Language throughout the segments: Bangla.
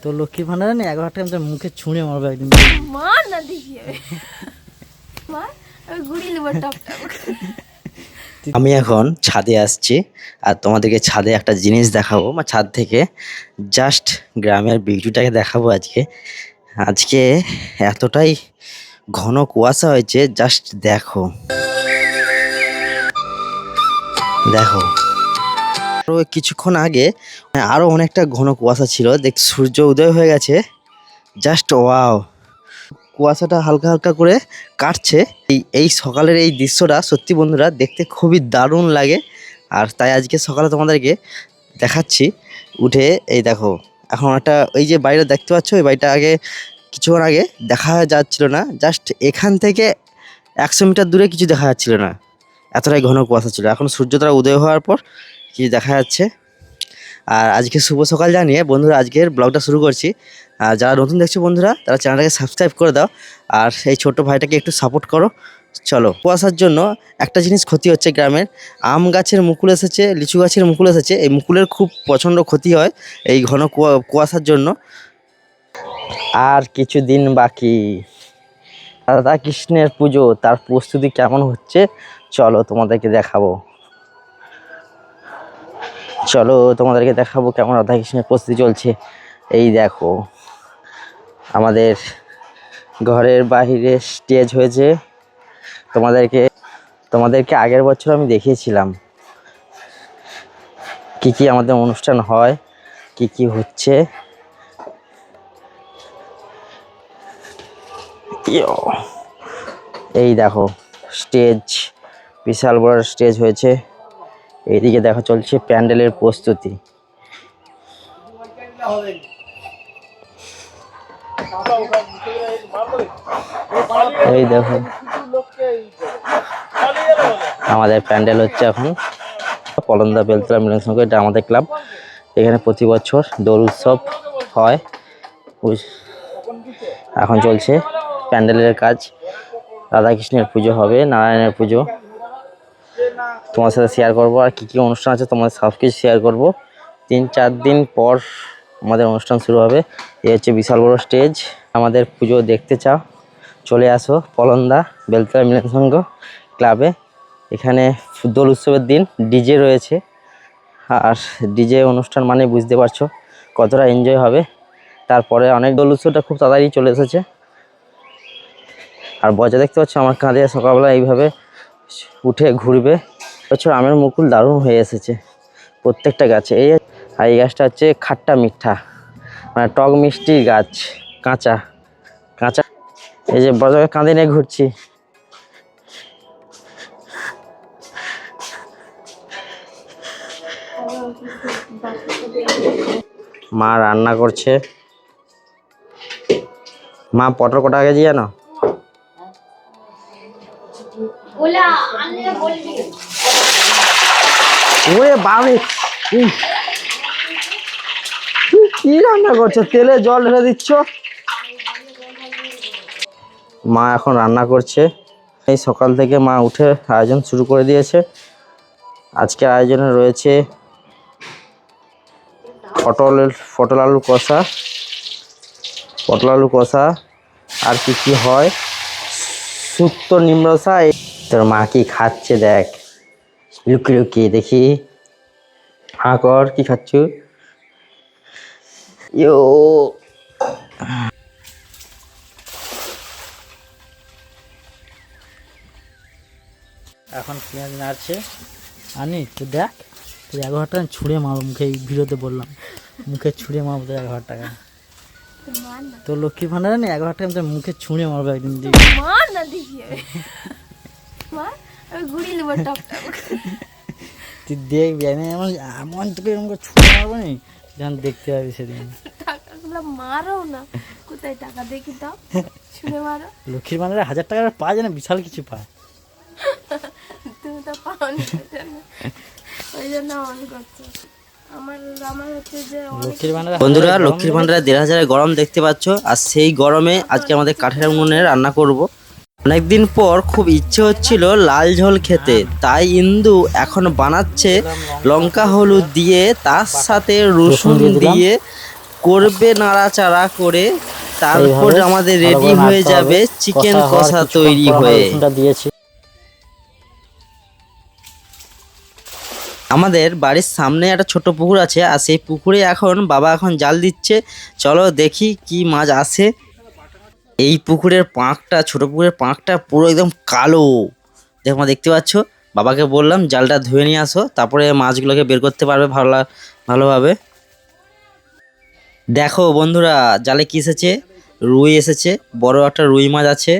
তো লক্ষ্মীর ভান্ডারে না 11,000 টাকা আমি মুখে ছুঁড়ে মারবো একদিন। মার না দেখিয়ে মার, আমি ঘুরি নেব টপ টপ। আমি এখন ছাদে আসছি আর তোমাদেরকে ছাদে একটা জিনিস দেখাবো, ছাদ থেকে জাস্ট গ্রামের বিউটিটাকে দেখাবো। আজকে আজকে এতটাই ঘন কুয়াশা হয়েছে, জাস্ট দেখো দেখো। আরো কিছুক্ষণ আগে আরো অনেকটা ঘন কুয়াশা ছিল, দেখ সূর্য উদয় হয়ে গেছে। জাস্ট ওয়াও, কুয়াশাটা হালকা হালকা করে কাটছে। এই সকালের এই দৃশ্যটা সত্যি বন্ধুরা দেখতে খুবই দারুণ লাগে। আর তাই আজকে সকালে তোমাদেরকে দেখাচ্ছি উঠে। এই দেখো এখন একটা এই যে বাড়িটা দেখতে পাচ্ছ, এই বাড়িটা আগে কিছুক্ষণ আগে দেখা যাচ্ছিল না, জাস্ট এখান থেকে 100 মিটার দূরে কিছু দেখা যাচ্ছিল না, এতটাই ঘন কুয়াশা ছিল। এখন সূর্যটা উদয় হওয়ার পর কিছু দেখা যাচ্ছে। আর আজকে শুভ সকাল জানিয়ে বন্ধুরা আজকের ব্লগটা শুরু করছি। আর যারা নতুন দেখছো বন্ধুরা তারা চ্যানেলটাকে সাবস্ক্রাইব করে দাও আর এই ছোট্ট ভাইটাকে একটু সাপোর্ট করো। চলো, কুয়াশার জন্য একটা জিনিস ক্ষতি হচ্ছে গ্রামের, আম গাছের মুকুল এসেছে, লিচু গাছের মুকুল এসেছে। এই মুকুলের খুব প্রচণ্ড ক্ষতি হয় এই ঘন কুয়াশার জন্য। আর কিছু দিন বাকি, রাধা কৃষ্ণের পুজো, তার প্রস্তুতি কেমন হচ্ছে চলো তোমাদেরকে দেখাবো। চলো তোমাদেরকে দেখাবো কেমন রাধা কৃষ্ণের প্রস্তুতি চলছে। এই দেখো আমাদের ঘরের বাইরে স্টেজ হয়েছে। তোমাদেরকে আগের বছর আমি দেখিয়েছিলাম কি কি আমাদের অনুষ্ঠান হয়, কি কি হচ্ছে। এই দেখো স্টেজ, বিশাল বড় স্টেজ হয়েছে। এইদিকে দেখো চলছে প্যান্ডেলের প্রস্তুতি। এই দেখো আমাদের প্যান্ডেল হচ্ছে এখন পলন্দা বেলতলা মিলন সংঘ, এটা আমাদের ক্লাব। এখানে প্রতি বছর দোল উৎসব হয়। এখন চলছে প্যান্ডেলের কাজ, রাধাকৃষ্ণের পুজো হবে, নারায়ণের পুজো তোমার সাথে শেয়ার করবো। আর কী কী অনুষ্ঠান আছে তোমাদের সব কিছু শেয়ার করবো। 3-4 দিন পর আমাদের অনুষ্ঠান শুরু হবে। এই হচ্ছে বিশাল বড় স্টেজ। আমাদের পুজো দেখতে চাও চলে আসো পলন্দা বেলতলা মিলন সংঘ ক্লাবে। এখানে দোল উৎসবের দিন ডিজে রয়েছে, আর ডিজে অনুষ্ঠান মানে বুঝতে পারছো কতটা এনজয় হবে। তারপরে অনেক দোল উৎসবটা খুব তাড়াতাড়ি চলে এসেছে। আর বজা দেখতে পাচ্ছ আমার কাঁধে সকালবেলা এইভাবে উঠে ঘুরবে। বছর আমের মুকুল দারুণ হয়ে এসেছে প্রত্যেকটা গাছে। আর এই গাছটা হচ্ছে খাট্টা মিঠা, মানে টক মিষ্টি গাছ, কাঁচা কাঁচা। এই যে বজাকে কাঁধে নিয়ে ঘুরছি। মা রান্না করছে। মা পটল কটা কেজি জানো? ওরে বাবা, কি রান্না করছো? তেলে জল ঢেলে দিচ্ছ। মা এখন রান্না করছে। এই সকাল থেকে মা উঠে আয়োজন শুরু করে দিয়েছে। আজকে আয়োজনে রয়েছে পটল আলু কষা, আর কি হয় শুক্তো নিমরসা। তোর মা কি খাচ্ছে দেখ, লুকিয়ে লুকিয়ে দেখি। হা কর, কি খাচ্ছ? ইয়ো এখন পেঁয়াজ নাড়ছে। আনি তুই দেখ, তুই 11,000 টাকা ছুঁড়ে মারবো মুখে, এই ভিডিওতে বললাম মুখে ছুঁড়ে মারবো তোর 11,000 টাকা। তো লক্ষ্মীর ভান্ডারে না 11,000 টাকা আমি মুখে ছুঁড়ে মারবো একদিন। মার না দেখিয়ে মার, আমি ঘুরি নেব টপ টপ। তুই দেখবি আমি এমন এমন তোকে এরকম করে ছুঁড়ে মারবো নি, যখন দেখতে পাবি সেদিন। টাকাগুলো মারো না, কোথায় টাকা দেখি দাও, ছুঁড়ে মারো। লক্ষ্মীর ভান্ডারে 1,000 টাকা পায় যেন বিশাল কিছু পায়। তুমি তো পাওনি, ওই জন্য অন করছো। বন্ধুরা লক্ষ্মীর ভান্ডারে 1,500 গরম দেখতে পাচ্ছ, আর সেই গরমে আজকে আমাদের কাঠের উনুনে রান্না করব। অনেকদিন পর খুব ইচ্ছে হচ্ছিল লাল ঝোল খেতে, তাই ইন্দু এখন বানাচ্ছে লঙ্কা হলুদ দিয়ে, তার সাথে রসুন দিয়ে করবে নাড়াচাড়া করে, তারপর এইভাবে আমাদের ভালো রেডি করে হয়ে নাড়তে যাবে হবে। চিকেন হওয়ার কষা কিছুক্ষণ তৈরি পর আমরা হয়ে। রসুনটা দিয়েছি। আমাদের বাড়ির সামনে একটা ছোট পুকুর আছে, আর সেই পুকুরে এখন বাবা এখন জাল দিচ্ছে। চলো দেখি কি মাছ আসে। এই পুকুরের পাঁকটা, ছোট পুকুরের পাঁকটা পুরো একদম কালো, দেখো দেখতে পাচ্ছ। বাবাকে বললাম জালটা ধুয়ে নিয়ে আসো, তারপরে মাছগুলোকে বের করতে পারবে ভালোভাবে। দেখো বন্ধুরা, জালে কি এসেছে, রুই এসেছে, বড় একটা রুই মাছ আছে,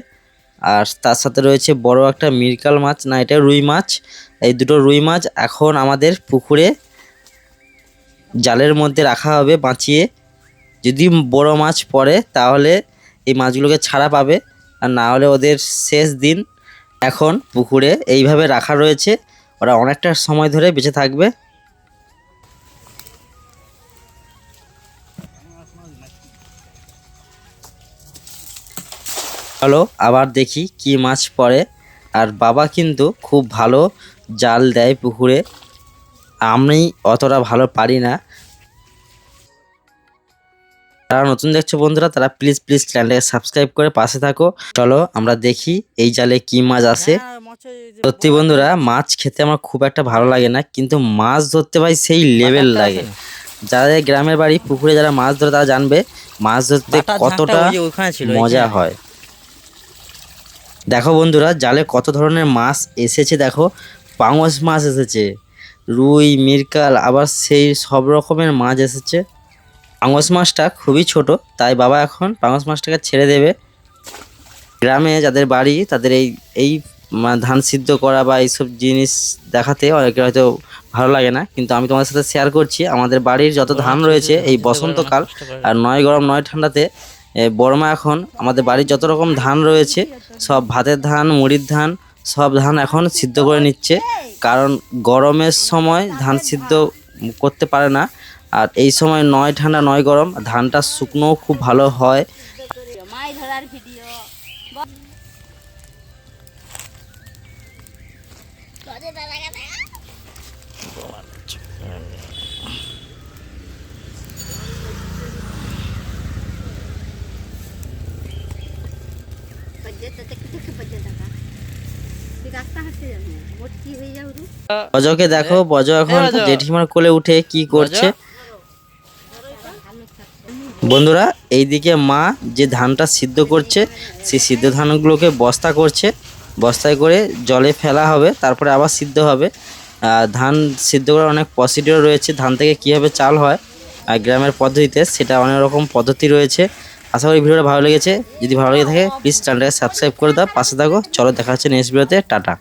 আর তার সাথে রয়েছে বড় একটা মিরকাল মাছ, না এটা রুই মাছ। এই দুটো রুই মাছ এখন আমাদের পুকুরে জালের মধ্যে রাখা হবে বাঁচিয়ে। যদি বড় মাছ পড়ে তাহলে এই মাছগুলোকে ছাড়া পাবে, আর না হলে ওদের শেষ দিন। এখন পুকুরে এইভাবে রাখা রয়েছে, ওরা অনেকটা সময় ধরে বেঁচে থাকবে। চলো আবার দেখি কি মাছ পড়ে। আর বাবা কিন্তু খুব ভালো জাল দেয় পুকুরে, আমি অতটা ভালো পারি না। যারা নতুন দেখছো বন্ধুরা, তারা প্লিজ চ্যানেলটাকে সাবস্ক্রাইব করে পাশে থাকো। চলো আমরা দেখি এই জালে কি মাছ আসে। সত্যি বন্ধুরা, মাছ খেতে আমার খুব একটা ভালো লাগে না, কিন্তু মাছ ধরতে ভাই সেই লেভেল লাগে। যাদের গ্রামের বাড়ি পুকুরে যারা মাছ ধরে তারা জানবে মাছ ধরতে কতটা মজা হয়। দেখো বন্ধুরা, জালে কত ধরনের মাছ এসেছে। দেখো পাঙাশ মাছ এসেছে, রুই, মিরকাল, আবার সেই সব রকমের মাছ এসেছে। পাঙাশ মাছটা খুবই ছোট, তাই বাবা এখন পাঙাশ মাছটাকে ছেড়ে দেবে। গ্রামে যাদের বাড়ি তাদের এই ধান সিদ্ধ করা বা এইসব জিনিস দেখাতে অনেকের হয়তো ভালো লাগে না, কিন্তু আমি তোমাদের সাথে শেয়ার করছি। আমাদের বাড়ির যত ধান রয়েছে এই বসন্তকাল আর নয় গরম নয় ঠান্ডাতে, বড়মা এখন আমাদের বাড়ির যত রকম ধান রয়েছে সব ভাতের ধান, মুড়ির ধান, সব ধান এখন সিদ্ধ করে নিচ্ছে। কারণ গরমের সময় ধান সিদ্ধ করতে পারে না, আর এই সময় নয় ঠান্ডা নয় গরম, ধানটা শুকনোও খুব ভালো হয়। মাছ ধরার ভিডিও বজকে দেখো, বজ এখন জেঠিমার কোলে উঠে কি করছে। বন্ধুরা, এইদিকে মা যে ধানটা সিদ্ধ করছে, সেই সিদ্ধ ধানগুলোকে বস্তা করছে, বস্তায় করে জলে ফেলা হবে, তারপরে আবার সিদ্ধ হবে। ধান সিদ্ধ করার অনেক প্রসিডিওর রয়েছে, ধান থেকে কীভাবে চাল হয় আর গ্রামের পদ্ধতিতে, সেটা অনেক রকম পদ্ধতি রয়েছে। আশা করি ভিডিওটা ভালো লেগেছে। যদি ভালো লেগে থাকে প্লিজ চ্যানেলটাকে সাবস্ক্রাইব করে দাও, পাশে থাকো। চলো দেখা হচ্ছে নেক্সট ভিডিওতে, টাটা।